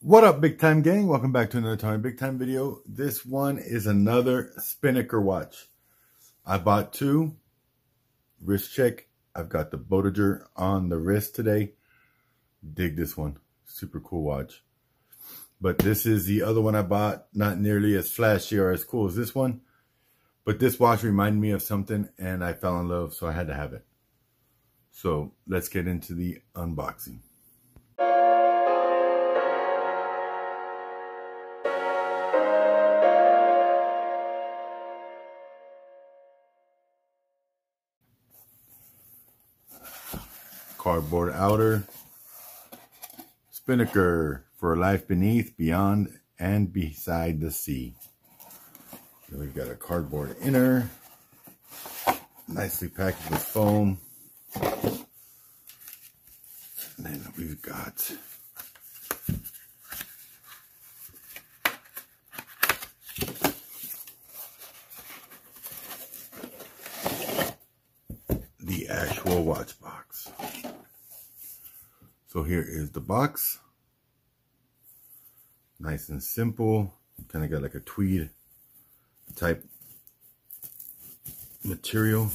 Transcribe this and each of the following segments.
What up, big time gang? Welcome back to another Tommy Big Time video. This one is another Spinnaker watch. I bought two. Wrist check. I've got the Bodager on the wrist today. Dig this one. Super cool watch. But this is the other one I bought. Not nearly as flashy or as cool as this one. But this watch reminded me of something and I fell in love, so I had to have it. So let's get into the unboxing. Cardboard outer. Spinnaker for life beneath, beyond, and beside the sea. Then we've got a cardboard inner. Nicely packaged with foam. And then we've got the actual watch box. So here is the box. Nice and simple. Kind of got like a tweed type material.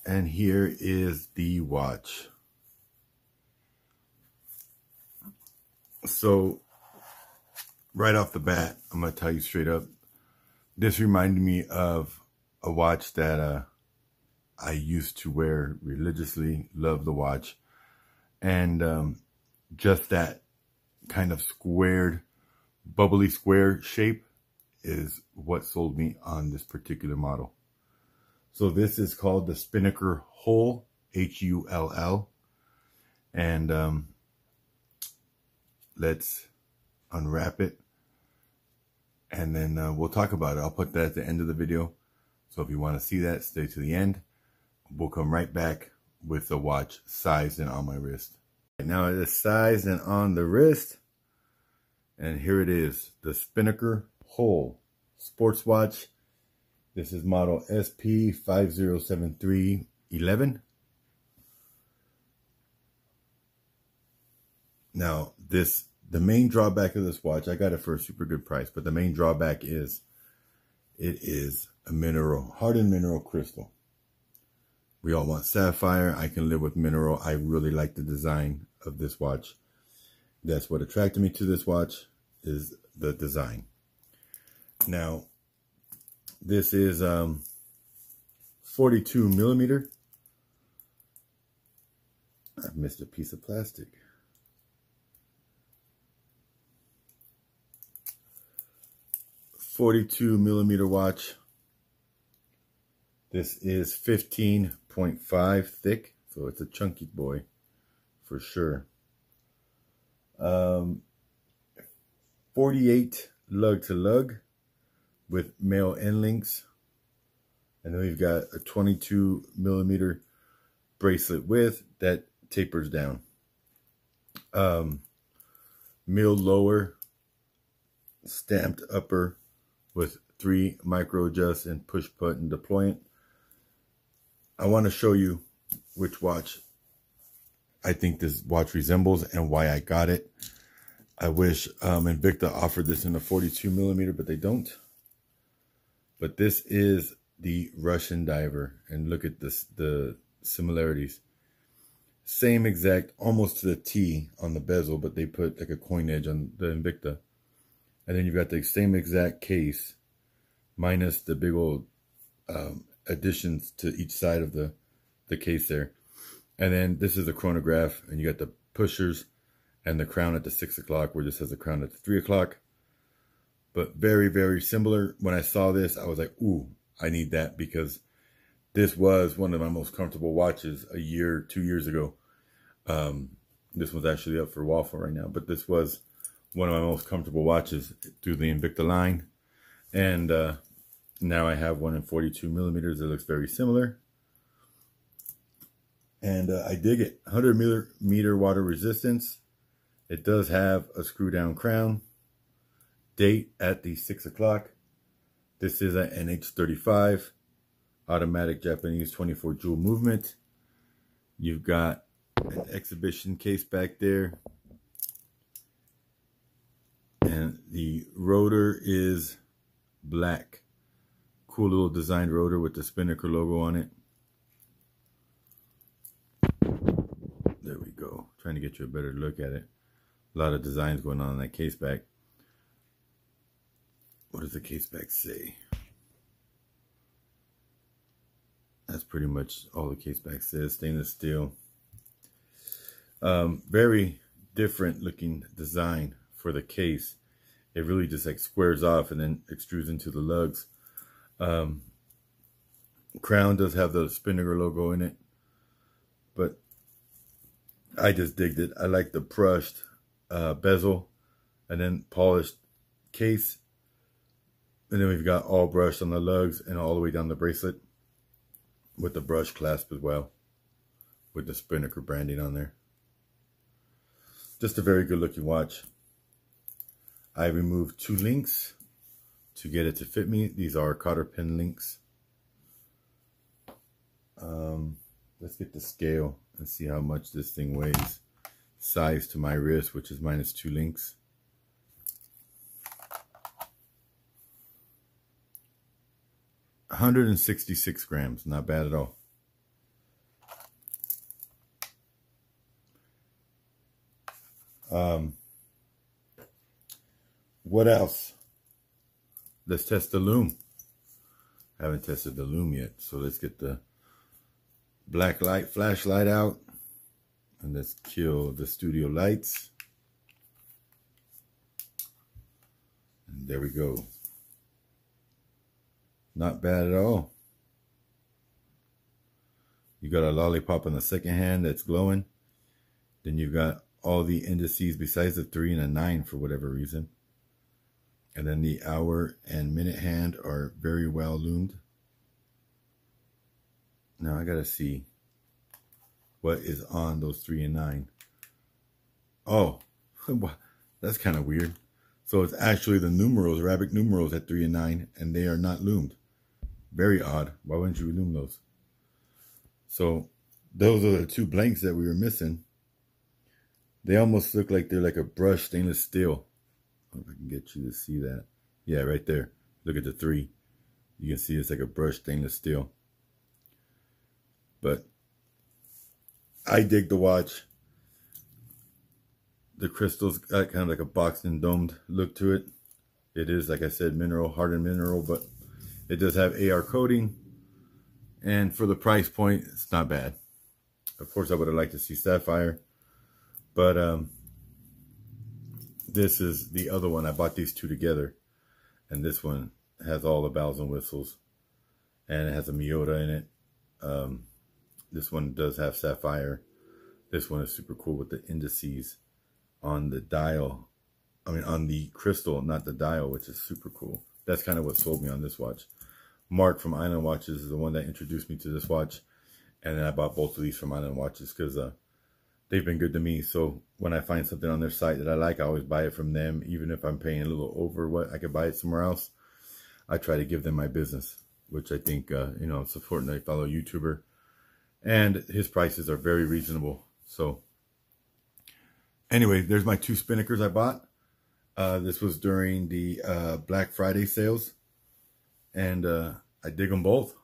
And here is the watch. So right off the bat, I'm going to tell you straight up, this reminded me of a watch that I used to wear religiously. Love the watch. And just that kind of squared, bubbly square shape is what sold me on this particular model. So this is called the Spinnaker Hull, H-U-L-L. And let's unwrap it. And then we'll talk about it. I'll put that at the end of the video. So if you want to see that, stay to the end. We'll come right back with the watch sized and on my wrist. Now it is sized and on the wrist. And here it is, the Spinnaker Hull sports watch. This is model SP507311. Now the main drawback of this watch, I got it for a super good price, but the main drawback is it is a hardened mineral crystal. We all want sapphire. I can live with mineral. I really like the design of this watch. That's what attracted me to this watch, is the design. Now, this is 42 millimeter. I missed a piece of plastic. .42 millimeter watch. This is 15.5 thick, so it's a chunky boy for sure. 48 lug to lug with male end links. And then we've got a 22 millimeter bracelet width that tapers down. Milled lower, stamped upper with 3 micro adjust and push button deployment. I want to show you which watch I think this watch resembles and why I got it. I wish Invicta offered this in a 42 millimeter, but they don't. But this is the Russian diver, and look at this, the similarities. Same exact, almost to the T on the bezel, but they put like a coin edge on the Invicta. And then you've got the same exact case, minus the big old additions to each side of the case there. And then this is the chronograph, and you got the pushers and the crown at the 6 o'clock, where this has the crown at the 3 o'clock. But very, very similar. When I saw this, I was like, ooh, I need that, because this was one of my most comfortable watches a year, 2 years ago. This one's actually up for waffle right now, but this was one of my most comfortable watches through the Invicta line. And now I have one in 42 millimeters that looks very similar. And I dig it. 100 millimeter water resistance. It does have a screw down crown. Date at the 6 o'clock. This is an NH35. Automatic Japanese 24 jewel movement. You've got an exhibition case back there. And the rotor is black. Cool little designed rotor with the Spinnaker logo on it. There we go. Trying to get you a better look at it. A lot of designs going on in that case back. What does the case back say? That's pretty much all the case back says. Stainless steel. Very different looking design for the case. It really just like squares off and then extrudes into the lugs. Crown does have the Spinnaker logo in it, but I just digged it. I like the brushed bezel and then polished case, and then we've got all brushed on the lugs and all the way down the bracelet with the brush clasp as well, with the Spinnaker branding on there. Just a very good looking watch. I removed 2 links to get it to fit me. These are cotter pin links. Let's get the scale and see how much this thing weighs. Size to my wrist, which is -2 links. $166 grams, not bad at all. What else? Let's test the Lume. Haven't tested the Lume yet, so let's get the black light flashlight out and let's kill the studio lights. And there we go. Not bad at all. You got a lollipop on the second hand that's glowing. Then you've got all the indices besides the 3 and a 9 for whatever reason. And then the hour and minute hand are very well lumed. Now I gotta see what is on those 3 and 9. Oh, that's kind of weird. So it's actually the numerals, Arabic numerals at 3 and 9, and they are not lumed. Very odd. Why wouldn't you lume those? So those are the 2 blanks that we were missing. They almost look like they're like a brushed stainless steel. I hope I can get you to see that. Yeah, right there. Look at the 3. You can see it's like a brushed stainless steel. But I dig the watch. The crystal's got kind of like a boxed and domed look to it. It is, like I said, mineral, hardened mineral, but it does have AR coating. And for the price point, it's not bad. Of course, I would have liked to see sapphire. But this is the other one. I bought these 2 together. And this one has all the bells and whistles. And it has a Miyota in it. This one does have sapphire. This one is super cool with the indices on the dial. I mean, on the crystal, not the dial, which is super cool. That's kind of what sold me on this watch. Mark from Island Watches is the one that introduced me to this watch. And then I bought both of these from Island Watches because they've been good to me. So when I find something on their site that I like, I always buy it from them. Even if I'm paying a little over what I could buy it somewhere else, I try to give them my business, which I think, you know, supporting a fellow YouTuber. And his prices are very reasonable. So anyway, there's my 2 Spinnakers I bought. This was during the Black Friday sales. And I dig them both.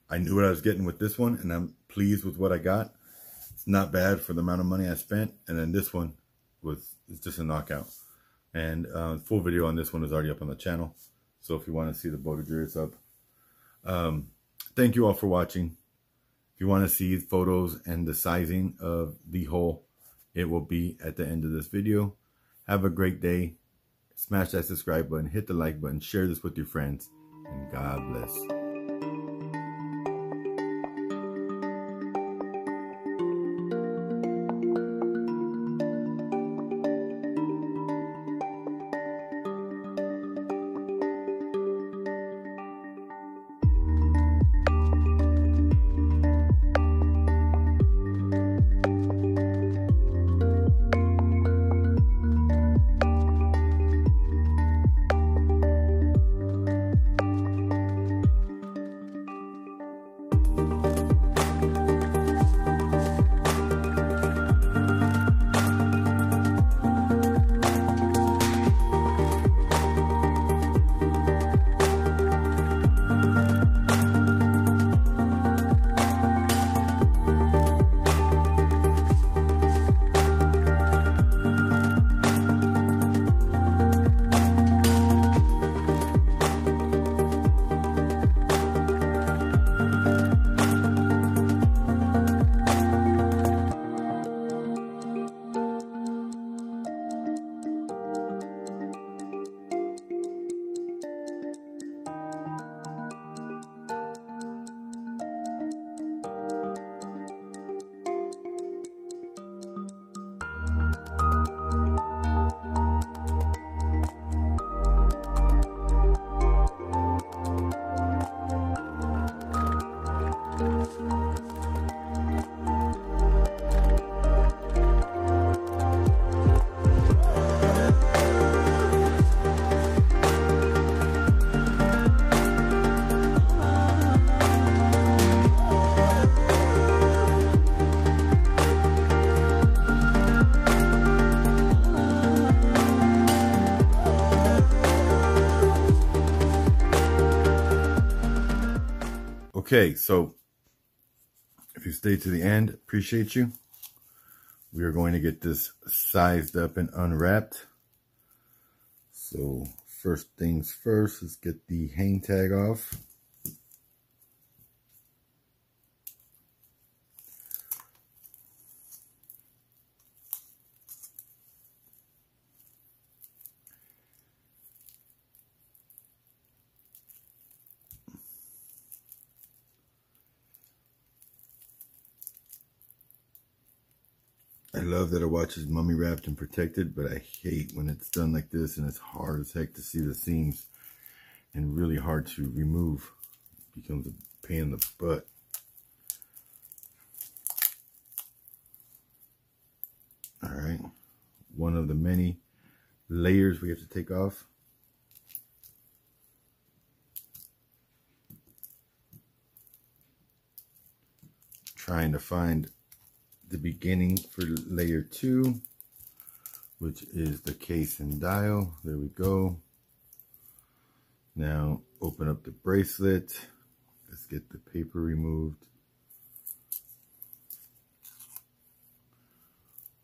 I knew what I was getting with this one, and I'm pleased with what I got. It's not bad for the amount of money I spent. And then this one is just a knockout. And full video on this one is already up on the channel. So if you want to see the Bogager, it's up. Thank you all for watching. If you want to see photos and the sizing of the hole, it will be at the end of this video. Have a great day. Smash that subscribe button, hit the like button, share this with your friends, and God bless. Okay, so if you stay to the end, appreciate you. We are going to get this sized up and unwrapped. So first things first, let's get the hang tag off. I love that a watch is mummy wrapped and protected, but I hate when it's done like this and it's hard as heck to see the seams and really hard to remove. It becomes a pain in the butt. All right, one of the many layers we have to take off. Trying to find the beginning for layer 2, which is the case and dial. There we go. Now open up the bracelet. Let's get the paper removed.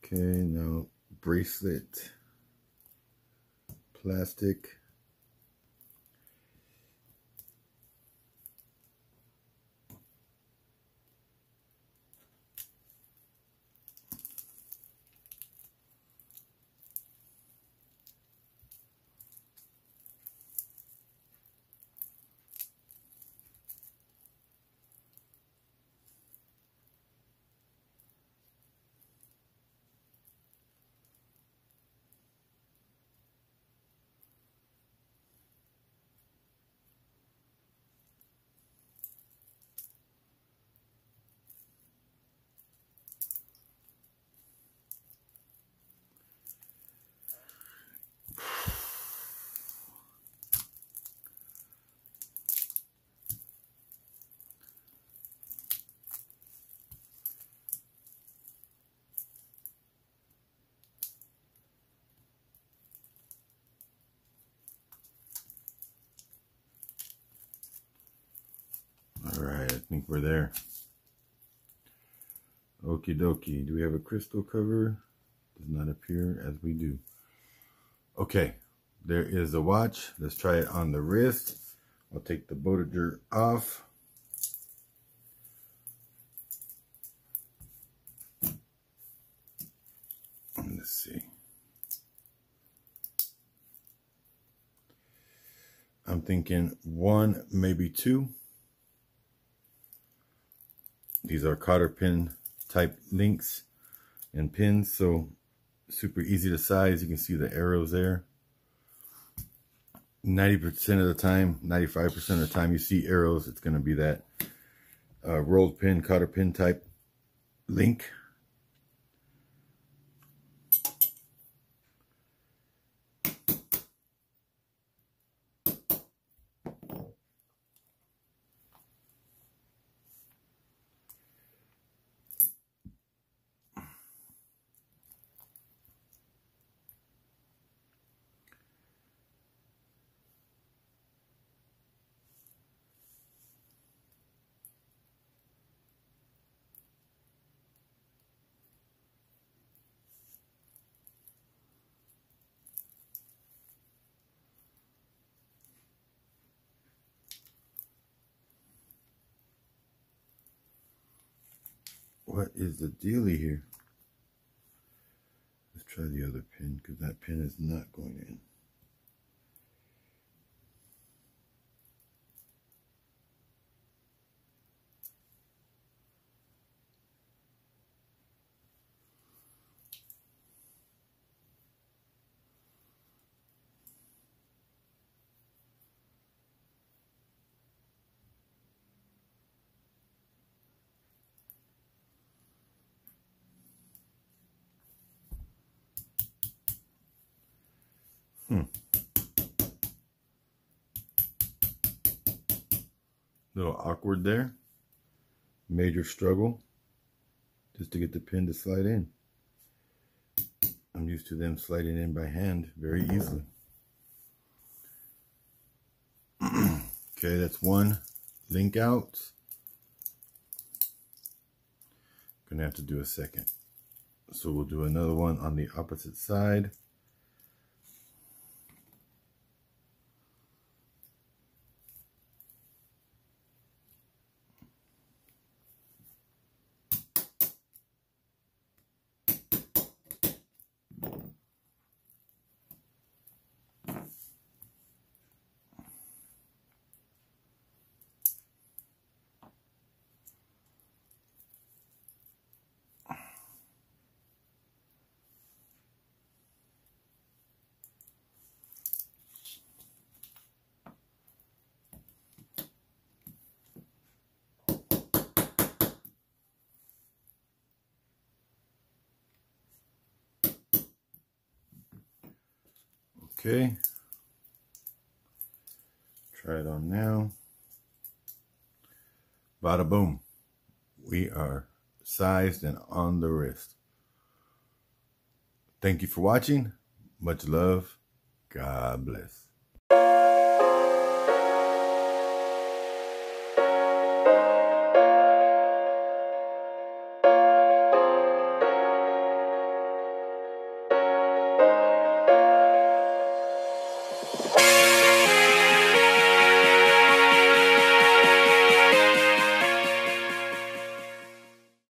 Okay, now bracelet, plastic. All right, I think we're there. Okie dokie. Do we have a crystal cover? Does not appear as we do. Okay, there is the watch. Let's try it on the wrist. I'll take the Bodager off. Let's see. I'm thinking 1, maybe 2. These are cotter pin type links and pins, so super easy to size. You can see the arrows there. 90% of the time, 95% of the time you see arrows, it's going to be that rolled pin, cotter pin type link. What is the dealie here? Let's try the other pin, because that pin is not going in. Little awkward there. Major struggle just to get the pin to slide in. I'm used to them sliding in by hand very easily. Okay, that's one link out. gonna have to do a second. So we'll do another one on the opposite side. Okay, try it on now. Bada boom. We are sized and on the wrist. Thank you for watching. Much love. God bless.